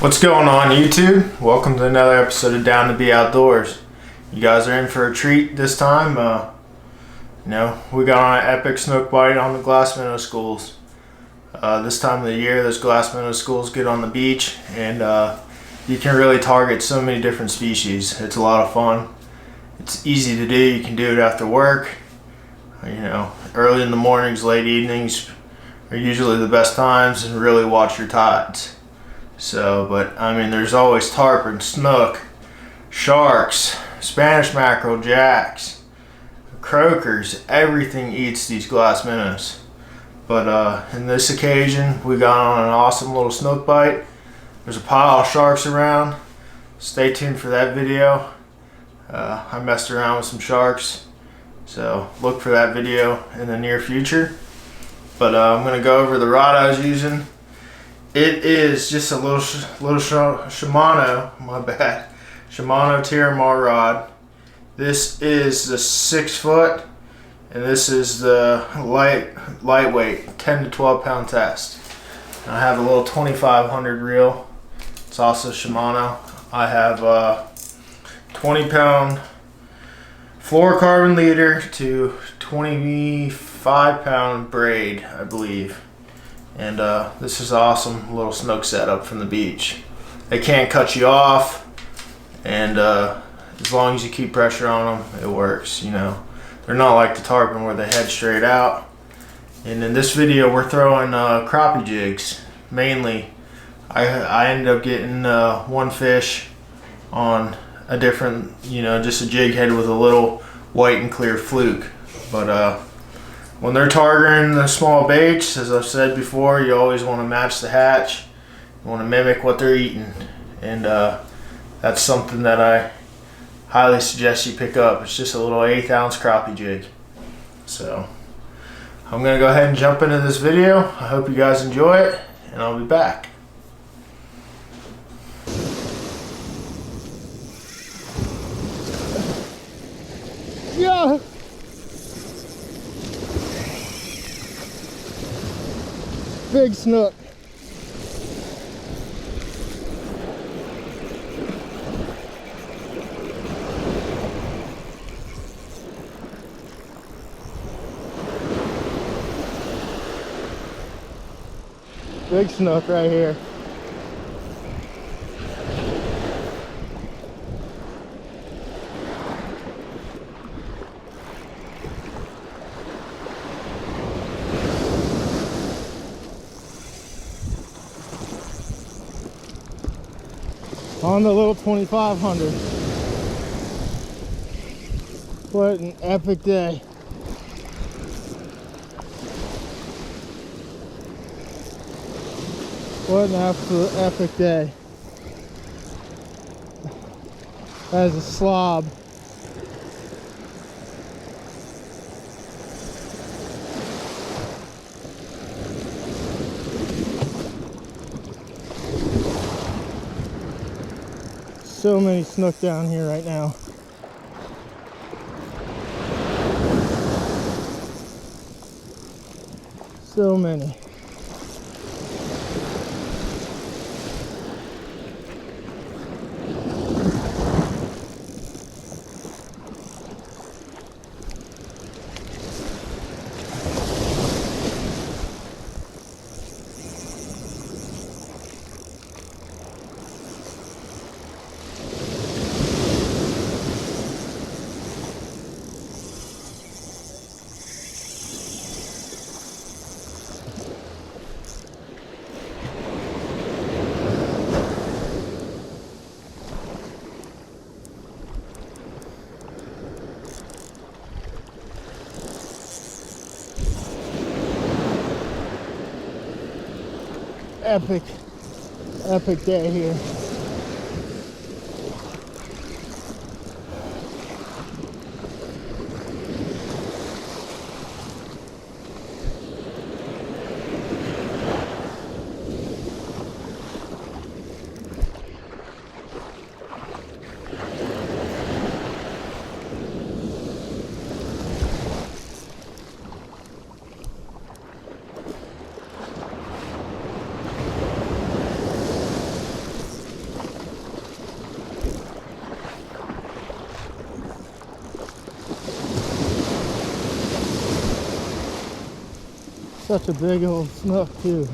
What's going on, YouTube? Welcome to another episode of Down to Be Outdoors. You guys are in for a treat this time. We got on an epic snook bite on the glass minnow schools. This time of the year, those glass minnow schools get on the beach, and you can really target so many different species. It's a lot of fun. It's easy to do. You can do it after work. Early in the mornings, late evenings are usually the best times, and really watch your tides. There's always tarpon, snook, sharks, Spanish mackerel, jacks, croakers. Everything eats these glass minnows. But in this occasion, we got on an awesome little snook bite. There's a pile of sharks around. Stay tuned for that video. I messed around with some sharks, so look for that video in the near future. But I'm going to go over the rod I was using. It is just a little Shimano, Shimano Tiramar rod. This is the 6 foot, and this is the lightweight 10 to 12 pound test. And I have a little 2500 reel. It's also Shimano. I have a 20 pound fluorocarbon leader to 25 pound braid, I believe. And this is an awesome little snook setup from the beach. They can't cut you off, and as long as you keep pressure on them, it works. They're not like the tarpon where they head straight out. And in this video, we're throwing crappie jigs mainly. I ended up getting one fish on a different, just a jig head with a little white and clear fluke. But when they're targeting the small baits, as I've said before, you always want to match the hatch. You want to mimic what they're eating. And that's something that I highly suggest you pick up. It's just a little 1/8 ounce crappie jig. So I'm going to go ahead and jump into this video. I hope you guys enjoy it, and I'll be back. Yeah. Big snook. Big snook right here. On the little 2500. What an epic day. What an absolute epic day. That is a slob. So many snook down here right now. So many. Epic day here. Such a big old snook too.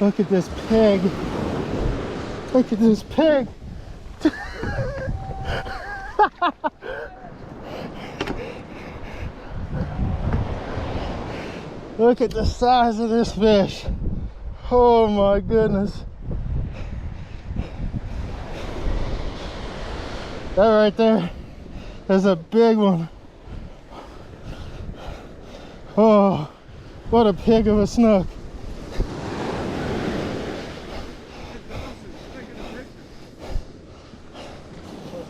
Look at this pig. Look at this pig. Look at the size of this fish. Oh my goodness. That right there is a big one. Oh, what a pig of a snook.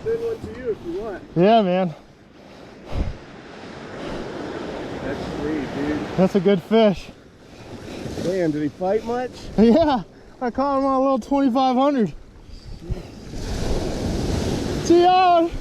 Send one to you if you want. Yeah, man. That's sweet, dude. That's a good fish. Damn, did he fight much? Yeah, I caught him on a little 2500. See y'all.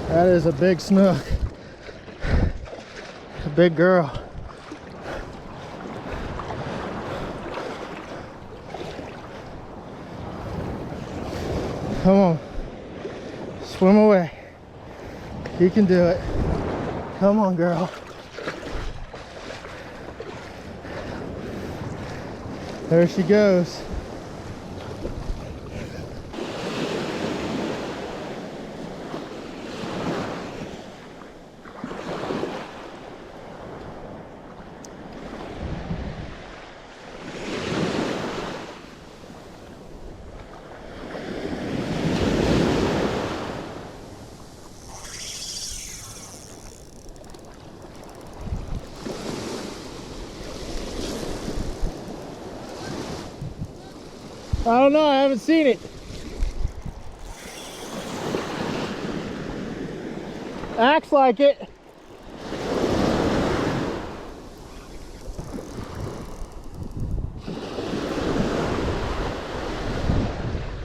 That is a big snook. A big girl. Come on. Swim away. You can do it. Come on, girl. There she goes. I don't know, I haven't seen it. Acts like it.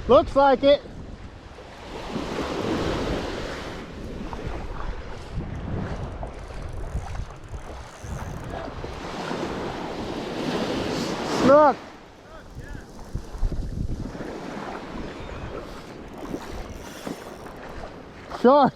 Looks like it. Snook. Shark.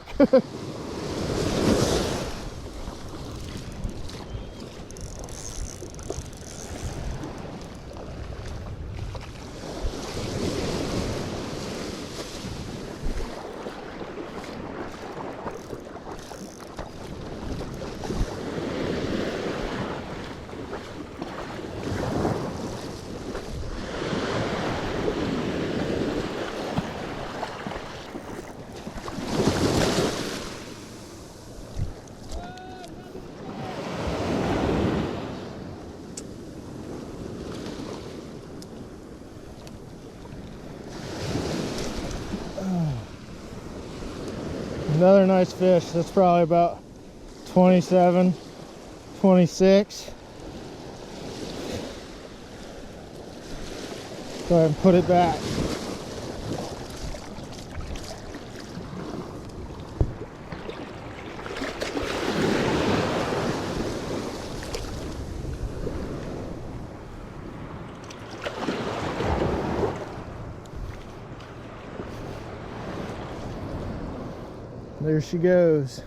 Another nice fish. That's probably about 27, 26. Go ahead and put it back. There she goes.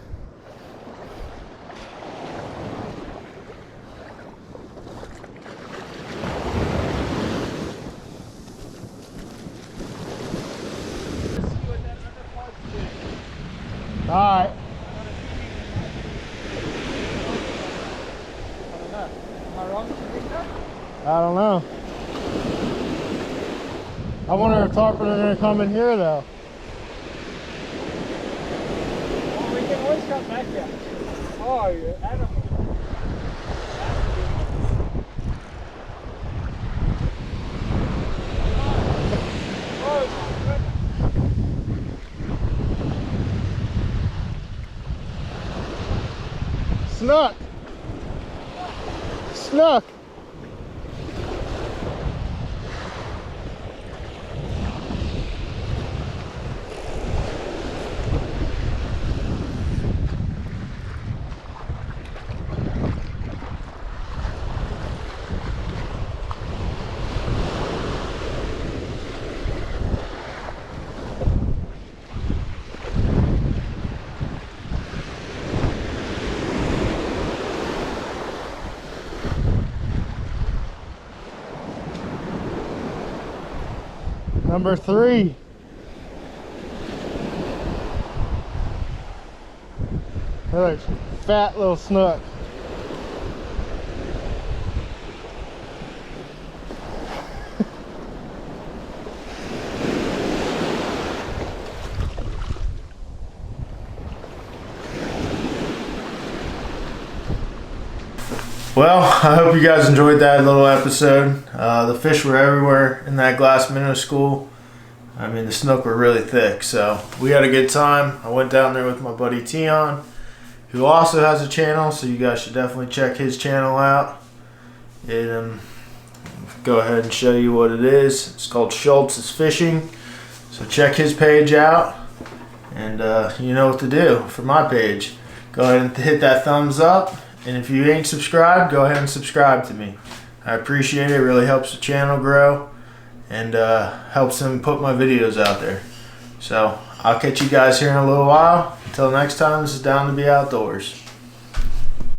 All right. I don't know. I wonder if tarpon are gonna come in here though. Well, we can always come back here. Oh, you animal. Snook! Snook! Number 3. Another fat little snook. Well, I hope you guys enjoyed that little episode. The fish were everywhere in that glass minnow school. I mean, the snook were really thick, so we had a good time. I went down there with my buddy Tion, who also has a channel, so you guys should definitely check his channel out. Go ahead and show you what it is. It's called Schultz's Fishing, so check his page out, and you know what to do for my page. Go ahead and hit that thumbs up. And if you ain't subscribed, go ahead and subscribe to me. I appreciate it. It really helps the channel grow and helps them put my videos out there. So I'll catch you guys here in a little while. Until next time, this is Down to Be Outdoors.